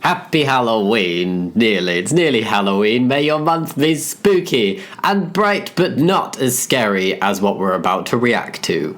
Happy Halloween! It's nearly Halloween. May your month be spooky and bright, but not as scary as what we're about to react to.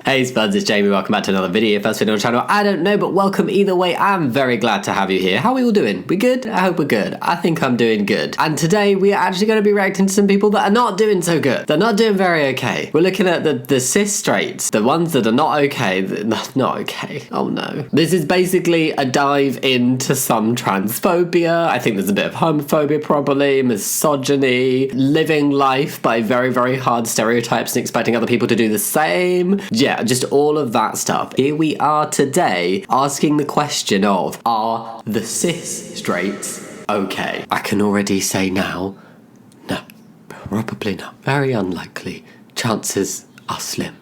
Hey Spuds, it's Jamie, welcome back to another video. First video on the channel, I don't know, but welcome either way. I'm very glad to have you here. How are we all doing? We good? I hope we're good. I think I'm doing good. And today we are actually going to be reacting to some people that are not doing so good. They're not doing very okay. We're looking at the cis straights, the ones that are not okay. Not okay. Oh no. This is basically a dive into some transphobia. I think there's a bit of homophobia probably, misogyny, living life by very, very hard stereotypes and expecting other people to do the same. Yeah, just all of that stuff. Here we are today asking the question of, are the cis straights okay? I can already say now, no, probably not. Very unlikely. Chances are slim.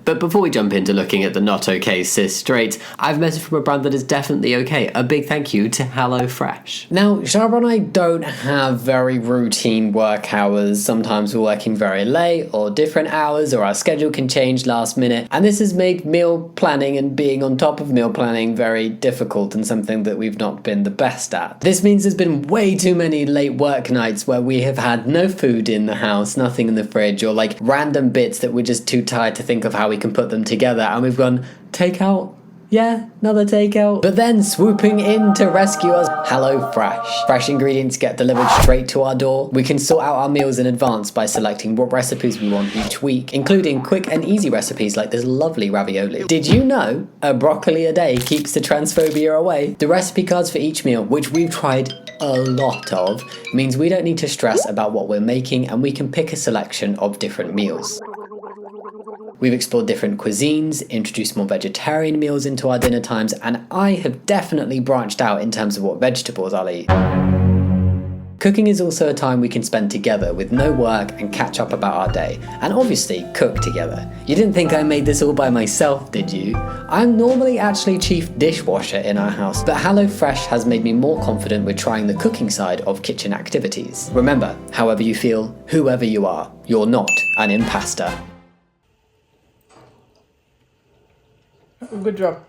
But before we jump into looking at the not okay cis straights, I have a message from a brand that is definitely okay. A big thank you to HelloFresh. Now, Shara and I don't have very routine work hours. Sometimes we're working very late or different hours, or our schedule can change last minute. And this has made meal planning and being on top of meal planning very difficult and something that we've not been the best at. This means there's been way too many late work nights where we have had no food in the house, nothing in the fridge, or like random bits that we're just too tired to think of how we can put them together, and we've gone, takeout? Yeah, another takeout. But then swooping in to rescue us, HelloFresh. Fresh ingredients get delivered straight to our door. We can sort out our meals in advance by selecting what recipes we want each week, including quick and easy recipes like this lovely ravioli. Did you know a broccoli a day keeps the transphobia away? The recipe cards for each meal, which we've tried a lot of, means we don't need to stress about what we're making, and we can pick a selection of different meals. We've explored different cuisines, introduced more vegetarian meals into our dinner times, and I have definitely branched out in terms of what vegetables I'll eat. Cooking is also a time we can spend together with no work and catch up about our day, and obviously cook together. You didn't think I made this all by myself, did you? I'm normally actually chief dishwasher in our house, but HelloFresh has made me more confident with trying the cooking side of kitchen activities. Remember, however you feel, whoever you are, you're not an imposter. Good job.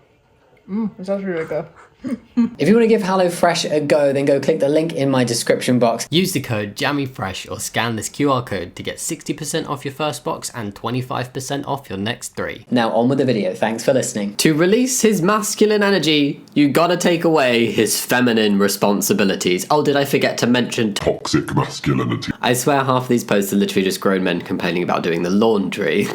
It sounds really good. If you want to give HelloFresh a go, then go click the link in my description box. Use the code JAMMYFRESH or scan this QR code to get 60% off your first box and 25% off your next 3. Now on with the video, thanks for listening. To release his masculine energy, you gotta take away his feminine responsibilities. Oh, did I forget to mention toxic masculinity? I swear half of these posts are literally just grown men complaining about doing the laundry.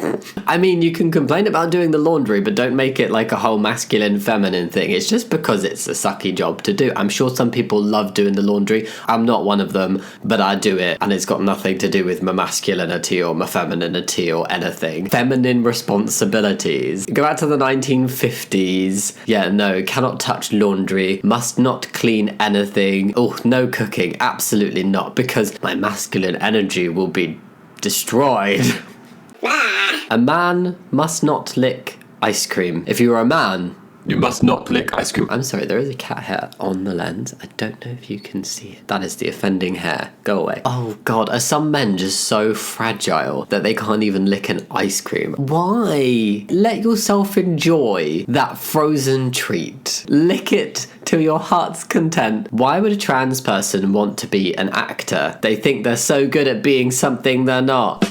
I mean, you can complain about doing the laundry, but don't make it like a whole masculine feminine thing. It's just because it's a sucky job to do. I'm sure some people love doing the laundry. I'm not one of them, but I do it, and it's got nothing to do with my masculinity or my femininity or anything. Feminine responsibilities. Go back to the 1950s. Yeah, no, cannot touch laundry, must not clean anything. Oh, no cooking, absolutely not, because my masculine energy will be destroyed. A man must not lick ice cream. If you were a man, you must not lick ice cream. I'm sorry, there is a cat hair on the lens. I don't know if you can see it. That is the offending hair. Go away. Oh god, are some men just so fragile that they can't even lick an ice cream? Why? Let yourself enjoy that frozen treat. Lick it to your heart's content. Why would a trans person want to be an actor? They think they're so good at being something they're not.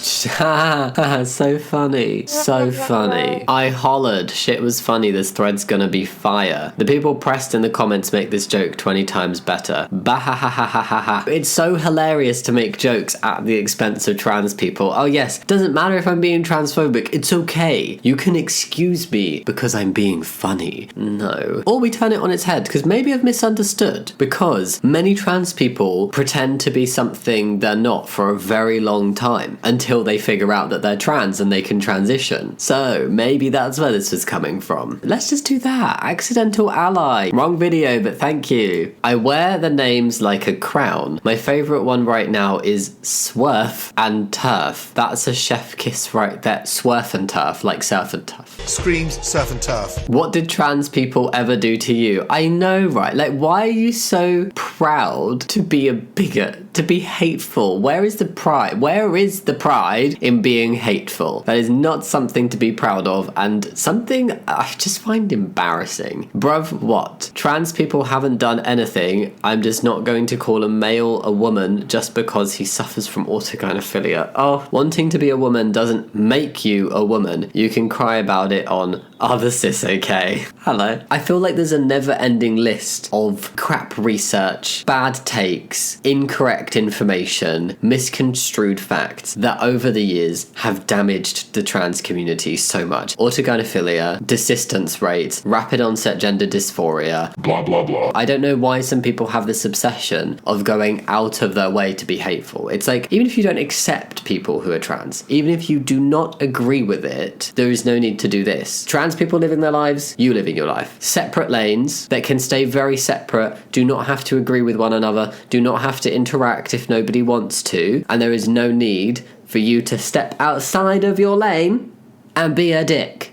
So funny. So funny. I hollered. Shit was funny. This thread's gonna be fire. The people pressed in the comments make this joke 20 times better. Bahahahahaha. It's so hilarious to make jokes at the expense of trans people. Oh yes, doesn't matter if I'm being transphobic. It's okay. You can excuse me because I'm being funny. No. Or we turn it on its head, because maybe I've misunderstood. Because many trans people pretend to be something they're not for a very long time until they figure out that they're trans and they can transition. So maybe that's where this was coming from. Let's just do that. Accidental ally. Wrong video, but thank you. I wear the names like a crown. My favourite one right now is Swerf and Turf. That's a chef kiss right there. Swerf and Turf, like surf and turf. Screams surf and turf. What did trans people ever do to you? I know, right? Like, why are you so proud to be a bigot? to be hateful. Where is the pride? Where is the pride in being hateful? That is not something to be proud of, and something I just find embarrassing. Bruv, what? Trans people haven't done anything. I'm just not going to call a male a woman just because he suffers from autogynephilia. Oh, wanting to be a woman doesn't make you a woman. You can cry about it on Are the Cis Okay? Hello. I feel like there's a never-ending list of crap research, bad takes, incorrect information, misconstrued facts that over the years have damaged the trans community so much. Autogynephilia, desistance rates, rapid onset gender dysphoria, Blah, blah, blah. I don't know why some people have this obsession of going out of their way to be hateful. It's like, even if you don't accept people who are trans, even if you do not agree with it, there is no need to do this. Trans people living their lives, you living your life. Separate lanes that can stay very separate, do not have to agree with one another, do not have to interact if nobody wants to, and there is no need for you to step outside of your lane and be a dick.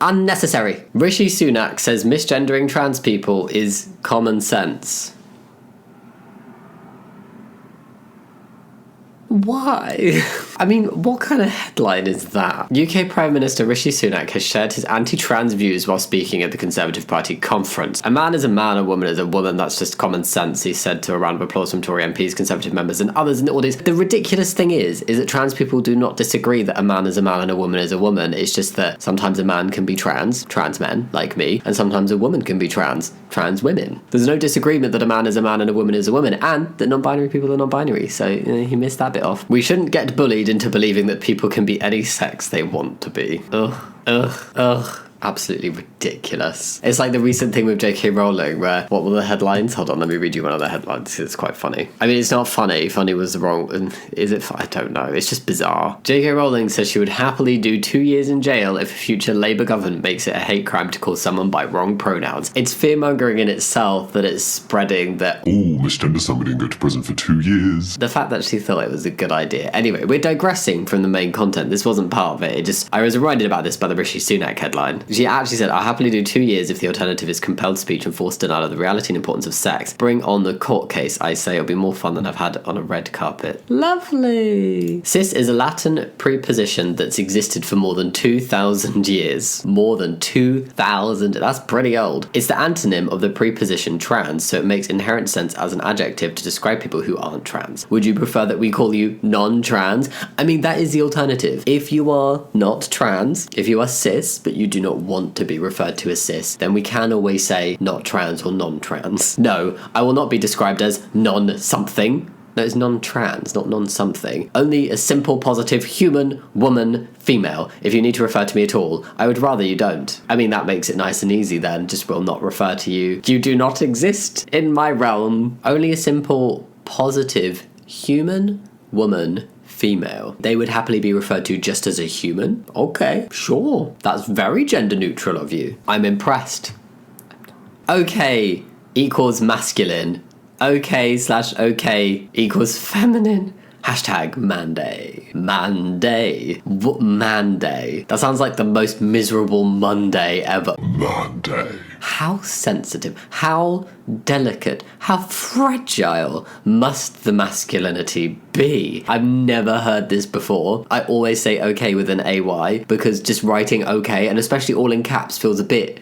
Unnecessary. Rishi Sunak says misgendering trans people is common sense. Why? I mean, what kind of headline is that? UK Prime Minister Rishi Sunak has shared his anti-trans views while speaking at the Conservative Party conference. A man is a man, a woman is a woman, that's just common sense, he said to a round of applause from Tory MPs, Conservative members and others in the audience. The ridiculous thing is that trans people do not disagree that a man is a man and a woman is a woman. It's just that sometimes a man can be trans men, like me, and sometimes a woman can be trans women. There's no disagreement that a man is a man and a woman is a woman, and that non-binary people are non-binary, so he missed that bit off. We shouldn't get bullied into believing that people can be any sex they want to be. Ugh. Absolutely ridiculous. It's like the recent thing with J.K. Rowling where, what were the headlines? Hold on, let me read you one of the headlines. It's quite funny. I mean, it's not funny. Funny was the wrong... Is it? I don't know. It's just bizarre. J.K. Rowling says she would happily do 2 years in jail if a future Labour government makes it a hate crime to call someone by wrong pronouns. It's fear-mongering in itself that it's spreading that... Oh, misgender somebody and go to prison for 2 years. The fact that she thought it was a good idea. Anyway, we're digressing from the main content. This wasn't part of it. I was reminded about this by the Rishi Sunak headline. She actually said, I'll happily do 2 years if the alternative is compelled speech and forced denial of the reality and importance of sex. Bring on the court case, I say. It'll be more fun than I've had on a red carpet. Lovely. Cis is a Latin preposition that's existed for more than 2,000 years. More than 2,000. That's pretty old. It's the antonym of the preposition trans, so it makes inherent sense as an adjective to describe people who aren't trans. Would you prefer that we call you non-trans? I mean, that is the alternative. If you are not trans, if you are cis, but you do not want to be referred to as cis, then we can always say not trans or non-trans. No, I will not be described as non-something. No, it's non-trans, not non-something. Only a simple, positive human, woman, female. If you need to refer to me at all, I would rather you don't. I mean, that makes it nice and easy then. Just will not refer to you. You do not exist in my realm. Only a simple, positive human, woman, female. They would happily be referred to just as a human? Okay, sure. That's very gender neutral of you. I'm impressed. Okay equals masculine. Okay/okay equals feminine. Hashtag Monday. Monday. Monday. That sounds like the most miserable Monday ever. Monday. How sensitive, how delicate, how fragile must the masculinity be? I've never heard this before. I always say okay with an AY because just writing okay, and especially all in caps, feels a bit...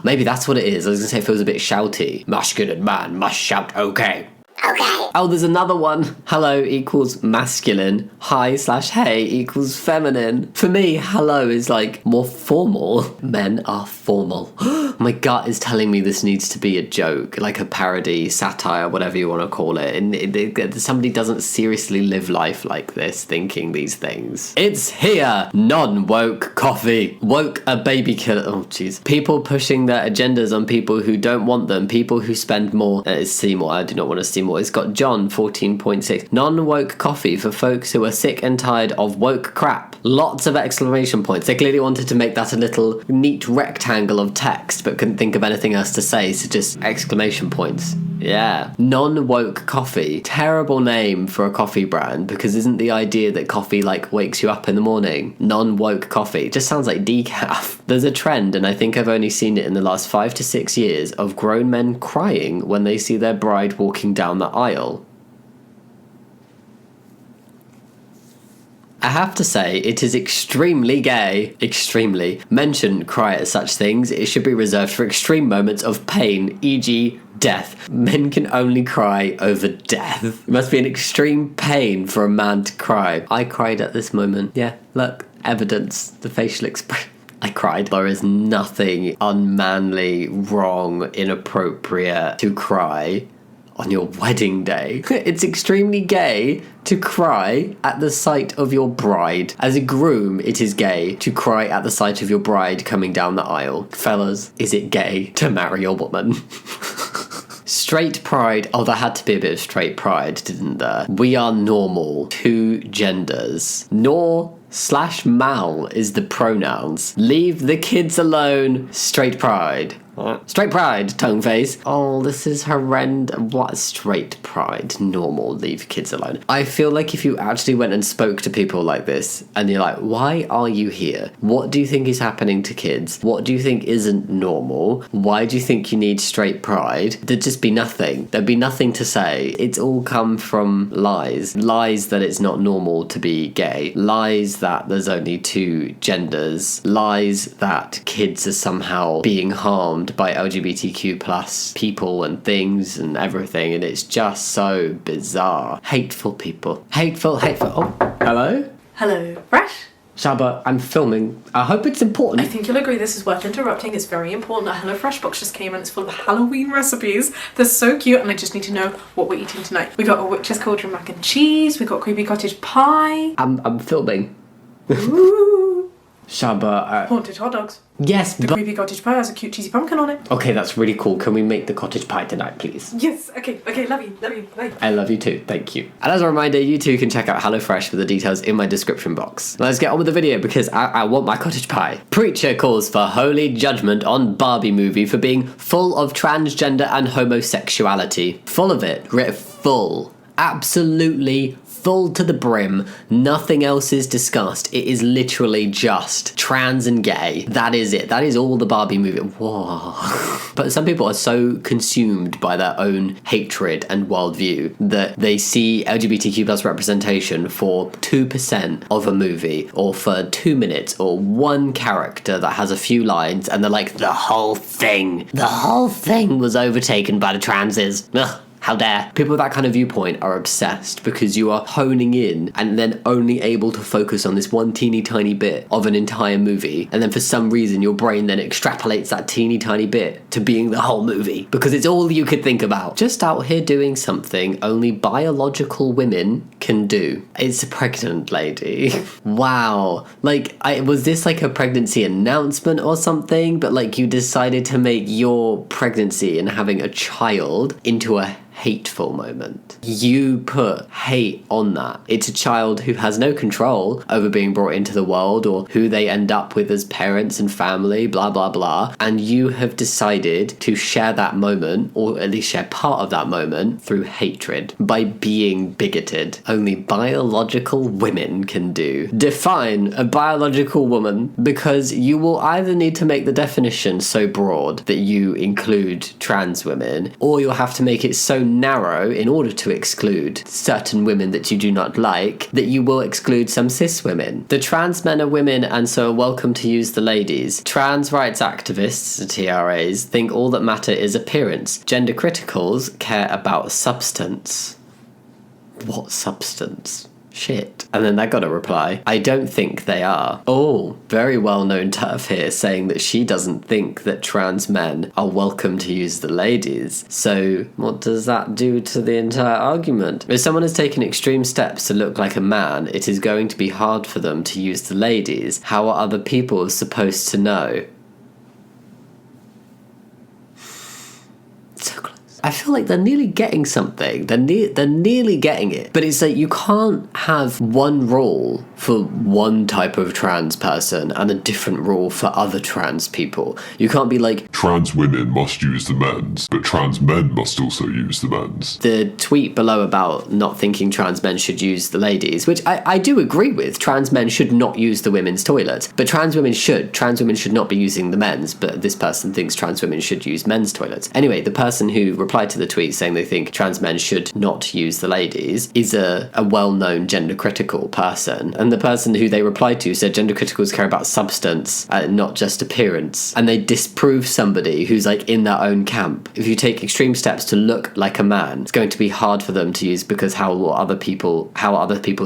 Maybe that's what it is. I was going to say it feels a bit shouty. Masculine man must shout okay. Okay. Oh, there's another one. Hello equals masculine. Hi/hey equals feminine. For me, hello is like more formal. Men are formal. My gut is telling me this needs to be a joke, like a parody, satire, whatever you want to call it. And somebody doesn't seriously live life like this, thinking these things. It's here. Non-woke coffee. Woke a baby killer. Oh, jeez. People pushing their agendas on people who don't want them. People who spend more. It's Seymour. I do not want to see more. It's got John 14.6. Non-woke coffee for folks who are sick and tired of woke crap. Lots of exclamation points. They clearly wanted to make that a little neat rectangle of text, but couldn't think of anything else to say, so just exclamation points. Yeah. Non-woke coffee. Terrible name for a coffee brand, because isn't the idea that coffee like wakes you up in the morning? Non-woke coffee. It just sounds like decaf. There's a trend, and I think I've only seen it in the last 5 to 6 years, of grown men crying when they see their bride walking down the aisle. I have to say, it is extremely gay. Extremely. Mention cry at such things. It should be reserved for extreme moments of pain, e.g., death. Men can only cry over death. It must be an extreme pain for a man to cry. I cried at this moment. Yeah, look, evidence, the facial expression. I cried. There is nothing unmanly, wrong, inappropriate to cry on your wedding day. It's extremely gay to cry at the sight of your bride. As a groom, it is gay to cry at the sight of your bride coming down the aisle. Fellas, is it gay to marry your woman? Straight pride. Oh, there had to be a bit of straight pride, didn't there? We are normal. 2 genders. Nor/mal is the pronouns. Leave the kids alone. Straight pride. Straight pride, tongue face. Oh, this is horrendous. What? Straight pride. Normal. Leave kids alone. I feel like if you actually went and spoke to people like this and you're like, why are you here? What do you think is happening to kids? What do you think isn't normal? Why do you think you need straight pride? There'd just be nothing. There'd be nothing to say. It's all come from lies. Lies that it's not normal to be gay. Lies that there's only 2 genders. Lies that kids are somehow being harmed by LGBTQ plus people and things and everything, and it's just so bizarre. Hateful people. Hateful. Oh, hello? Hello, Fresh. Shaba, I'm filming. I hope it's important. I think you'll agree this is worth interrupting. It's very important. A HelloFresh box just came and it's full of Halloween recipes. They're so cute and I just need to know what we're eating tonight. We got a witch's cauldron mac and cheese. We got creepy cottage pie. I'm filming. Ooh. Shaba, Haunted hot dogs. yes, The but... creepy cottage pie has a cute cheesy pumpkin on it. Okay, that's really cool. Can we make the cottage pie tonight, please? Yes, okay, love you, bye. I love you too, thank you. And as a reminder, you too can check out HelloFresh for the details in my description box. Let's get on with the video because I want my cottage pie. Preacher calls for holy judgment on Barbie movie for being full of transgender and homosexuality. Full of it. Full. Absolutely full to the brim. Nothing else is discussed. It is literally just trans and gay. That is it. That is all the Barbie movie. Whoa. But some people are so consumed by their own hatred and worldview that they see LGBTQ plus representation for 2% of a movie or for 2 minutes or one character that has a few lines and they're like, the whole thing was overtaken by the transes. Ugh. How dare. People with that kind of viewpoint are obsessed because you are honing in and then only able to focus on this one teeny tiny bit of an entire movie. And then for some reason, your brain then extrapolates that teeny tiny bit to being the whole movie because it's all you could think about. Just out here doing something only biological women can do. It's a pregnant lady. Wow. Like, was this like a pregnancy announcement or something? But like you decided to make your pregnancy and having a child into a hateful moment. You put hate on that. It's a child who has no control over being brought into the world or who they end up with as parents and family, blah, blah, blah. And you have decided to share that moment, or at least share part of that moment, through hatred by being bigoted. Only biological women can do. Define a biological woman, because you will either need to make the definition so broad that you include trans women, or you'll have to make it so narrow in order to exclude certain women that you do not like that you will exclude some cis women. The trans men are women and so are welcome to use the ladies. Trans rights activists, TRAs, think all that matter is appearance. Gender criticals care about substance. What substance? Shit. And then I got a reply. I don't think they are. Oh, very well-known turf here saying that she doesn't think that trans men are welcome to use the ladies. So what does that do to the entire argument? If someone has taken extreme steps to look like a man, it is going to be hard for them to use the ladies. How are other people supposed to know? So close. I feel like they're nearly getting something. They're nearly getting it. But it's like you can't have one rule for one type of trans person and a different rule for other trans people. You can't be like, Trans women must use the men's, but trans men must also use the men's. the tweet below about not thinking trans men should use the ladies, which I do agree with. Trans men should not use the women's toilets, but trans women should. Trans women should not be using the men's, but this person thinks trans women should use men's toilets. Anyway, the person who replied to the tweet saying they think trans men should not use the ladies is a well-known gender critical person, and And the person who they replied to said gender criticals care about substance, not just appearance. And they disprove somebody who's like in their own camp. If you take extreme steps to look like a man, it's going to be hard for them to use because how are other people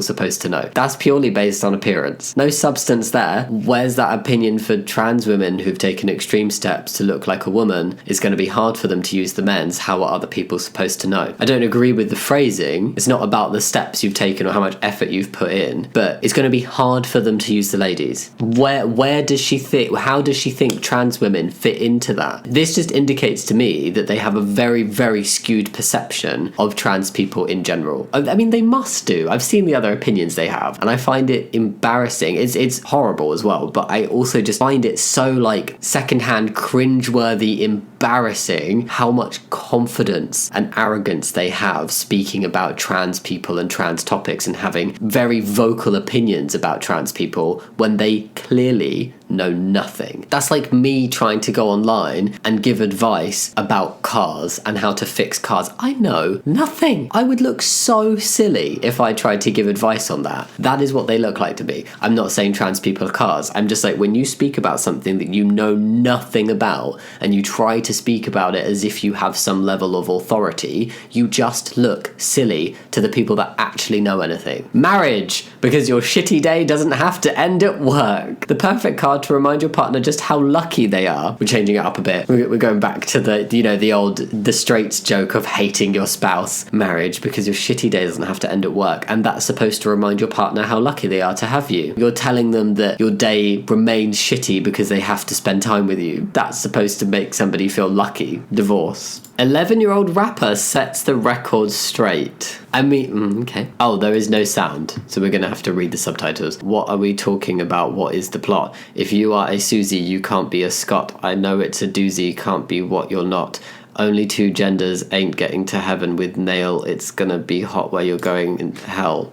supposed to know? That's purely based on appearance. No substance there. Where's that opinion for trans women who've taken extreme steps to look like a woman? It's going to be hard for them to use the men's. How are other people supposed to know? I don't agree with the phrasing. It's not about the steps you've taken or how much effort you've put in, but it's going to be hard for them to use the ladies. Where does she think, how does she think trans women fit into that? This just indicates to me that they have a very, very skewed perception of trans people in general. I mean, they must do. I've seen the other opinions they have, and I find it embarrassing. It's horrible as well, but I also just find it so like secondhand, cringeworthy, embarrassing how much confidence and arrogance they have speaking about trans people and trans topics and having very vocal opinions about trans people when they clearly know nothing. That's like me trying to go online and give advice about cars and how to fix cars. I know nothing. I would look so silly if I tried to give advice on that. That is what they look like to me. I'm not saying trans people are cars. I'm just like, when you speak about something that you know nothing about and you try to speak about it as if you have some level of authority, you just look silly to the people that actually know anything. Marriage, because your shitty day doesn't have to end at work. The perfect card to remind your partner just how lucky they are. We're changing it up a bit. We're going back to the straights joke of hating your spouse. Marriage, because your shitty day doesn't have to end at work. And that's supposed to remind your partner how lucky they are to have you. You're telling them that your day remains shitty because they have to spend time with you. That's supposed to make somebody feel lucky. Divorce. 11-year-old rapper sets the record straight. I mean, okay. Oh, there is no sound, so we're going to have to read the subtitles. What are we talking about? What is the plot? If you are a Susie, you can't be a Scott. I know it's a doozy, can't be what you're not. Only two genders ain't getting to heaven with nail. It's gonna be hot where you're going in hell.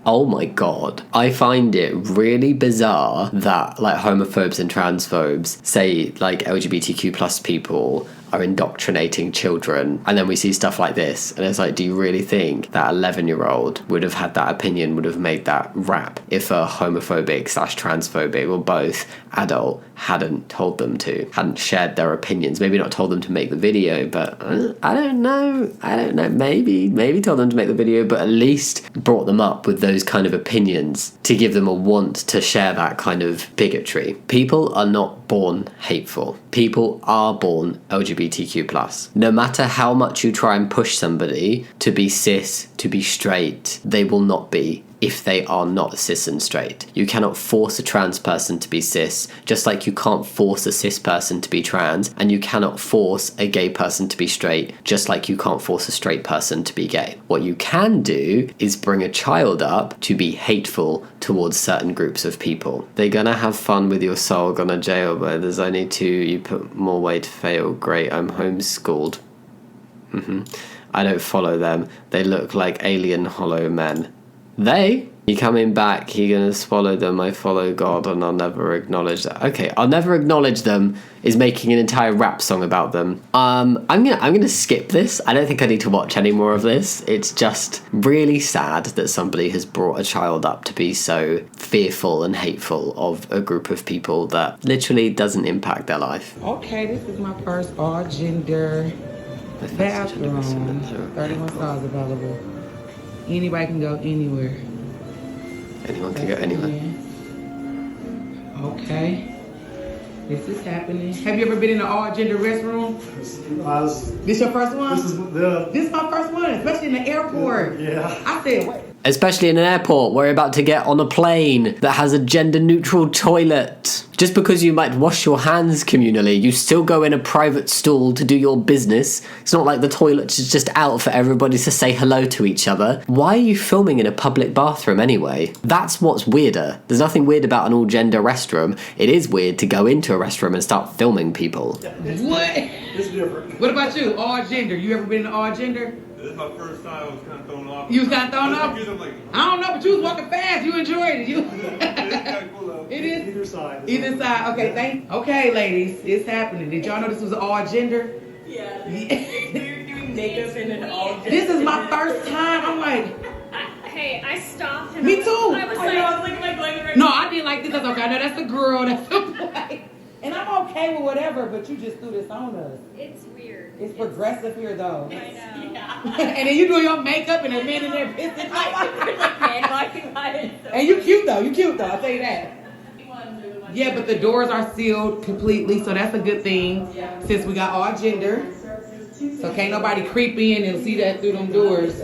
Oh my god. I find it really bizarre that like homophobes and transphobes say like LGBTQ plus people are indoctrinating children, and then we see stuff like this and it's like, do you really think that 11-year-old would have had that opinion, would have made that rap if a homophobic / transphobic or both adult hadn't told them to, hadn't shared their opinions, maybe not told them to make the video, but I don't know, maybe told them to make the video, but at least brought them up with those kind of opinions to give them a want to share that kind of bigotry. People are not born hateful. People are born LGBTQ+. No matter how much you try and push somebody to be cis, to be straight, they will not be if they are not cis and straight. You cannot force a trans person to be cis, just like you can't force a cis person to be trans, and you cannot force a gay person to be straight, just like you can't force a straight person to be gay. What you can do is bring a child up to be hateful towards certain groups of people. They're gonna have fun with your soul, gonna jail, but there's only two, you put more weight to fail, great, I'm homeschooled. I don't follow them, they look like alien hollow men. You coming back, you're gonna swallow them, I follow God and I'll never acknowledge that. Okay, I'll never acknowledge them is making an entire rap song about them. I'm gonna skip this. I don't think I need to watch any more of this. It's just really sad that somebody has brought a child up to be so fearful and hateful of a group of people that literally doesn't impact their life. Okay, this is my first all-gender bathroom. 31 stalls available. Anybody can go anywhere. Anyone can go anywhere. Okay. This is happening. Have you ever been in an all-gender restroom? This your first one? This is my first one, especially in the airport. Yeah. I said, what? Especially in an airport, we're about to get on a plane that has a gender-neutral toilet. Just because you might wash your hands communally, you still go in a private stall to do your business. It's not like the toilet is just out for everybody to say hello to each other. Why are you filming in a public bathroom anyway? That's what's weirder. There's nothing weird about an all-gender restroom. It is weird to go into a restroom and start filming people. What? It's different. What about you? All-gender. You ever been in all-gender? This is my first time. I was kind of thrown off. You was kind of thrown off? Like, I don't know, but you was walking fast. You enjoyed it. It is? Either side. Either side. Okay, okay, ladies. It's happening. Did y'all know this was all-gender? Yeah. We were doing makeup in an all-gender. This is my first time. I'm like, Hey, I stopped and Me I was, too. I was like going right No, I didn't like this. That's okay. I know that's the girl. That's the boy. And I'm okay with whatever, but you just threw this on us. It's weird. It's progressive here, though. I know. And then you doing your makeup and a man in there pissing. Man walking by it. And you cute though. You cute though. I'll tell you that. Yeah, but the doors are sealed completely, so that's a good thing. Since we got all gender, so can't nobody creep in and see that through them doors.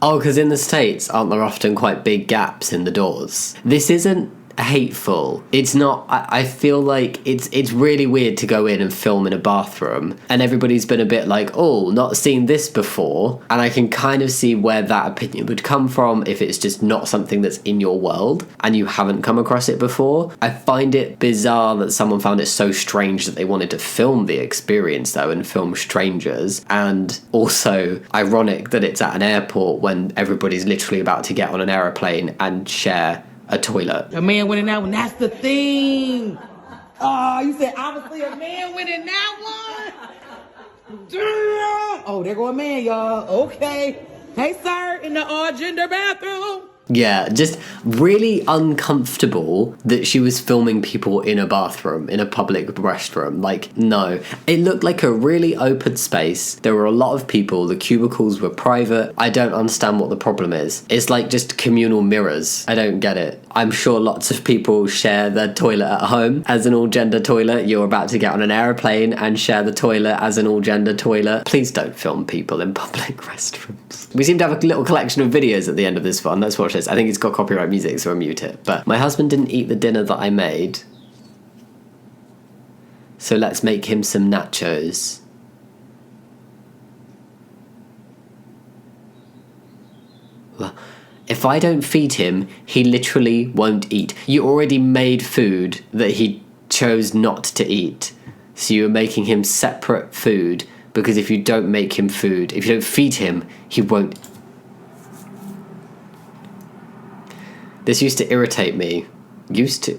Oh, because in the States, aren't there often quite big gaps in the doors? This isn't hateful. It's not. I feel like it's really weird to go in and film in a bathroom, and everybody's been a bit like, oh, not seen this before, and I can kind of see where that opinion would come from if it's just not something that's in your world and you haven't come across it before. I find it bizarre that someone found it so strange that they wanted to film the experience though and film strangers, and also ironic that it's at an airport when everybody's literally about to get on an aeroplane and share a toilet. A man went in that one. That's the thing. Oh, you said obviously a man went in that one. Damn. Oh, there go a man, y'all. Okay. Hey, sir, in the all gender bathroom. Yeah, just really uncomfortable that she was filming people in a bathroom, in a public restroom. Like, no. It looked like a really open space. There were a lot of people. The cubicles were private. I don't understand what the problem is. It's like just communal mirrors. I don't get it. I'm sure lots of people share their toilet at home as an all-gender toilet. You're about to get on an aeroplane and share the toilet as an all-gender toilet. Please don't film people in public restrooms. We seem to have a little collection of videos at the end of this one. Let's watch this. I think it's got copyright music, so I'll mute it. But my husband didn't eat the dinner that I made, so let's make him some nachos. Well, if I don't feed him, he literally won't eat. You already made food that he chose not to eat, so you're making him separate food, because if you don't make him food, if you don't feed him, he won't. This used to irritate me. Used to.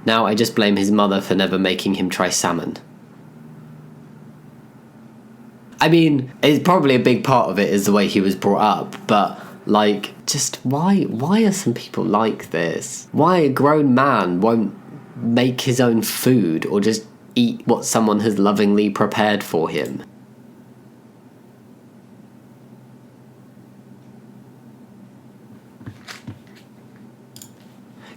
Now I just blame his mother for never making him try salmon. I mean, it's probably a big part of it is the way he was brought up, but like, just why are some people like this? Why a grown man won't make his own food or just eat what someone has lovingly prepared for him?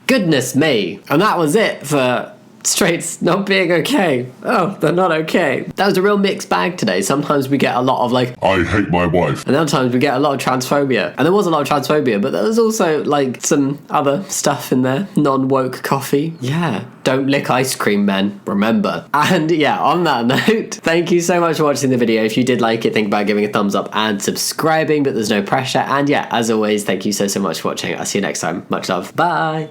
Goodness me. And that was it for straights not being okay. Oh, they're not okay. That was a real mixed bag today. Sometimes we get a lot of like, I hate my wife. and other times we get a lot of transphobia. And there was a lot of transphobia, but there was also like some other stuff in there. Non-woke coffee. Yeah. Don't lick ice cream, men. Remember. And yeah, on that note, thank you so much for watching the video. If you did like it, think about giving a thumbs up and subscribing, but there's no pressure. And yeah, as always, thank you so much for watching. I'll see you next time. Much love. Bye.